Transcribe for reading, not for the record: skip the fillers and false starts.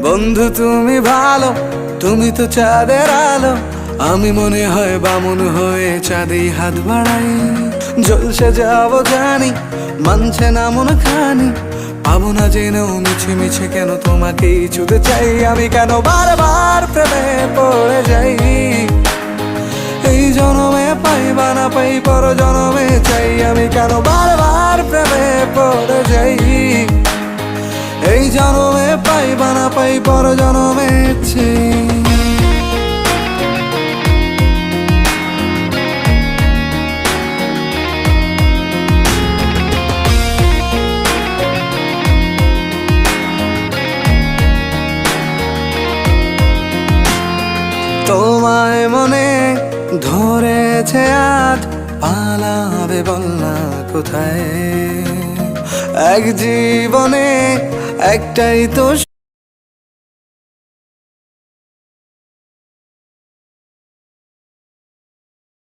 বন্ধু তুমি ভালো, তুমি তো চাঁদের আলো। আমি মনে হয় বামুন হয়ে চাঁদেই হাত বাড়াই। জলসে যাবো জানি, মানছে না মন খানি। পাবো না জেনেও মিছে মিছে কেন তোমাকেই ছুতে চাই। আমি কেন বারবার প্রেমে পড়ে যাই। এই জনমে পাই বা না পাই, পর জনমে চাই। আমি কেন বারবার প্রেমে পড়ে যাই। এই জনমে পাই বা না পাই, পর জনমে চাই। তোমায় মনে ধরেছে আজ, পালাবে বল না কোথায়। এক জীবনে একটাই তো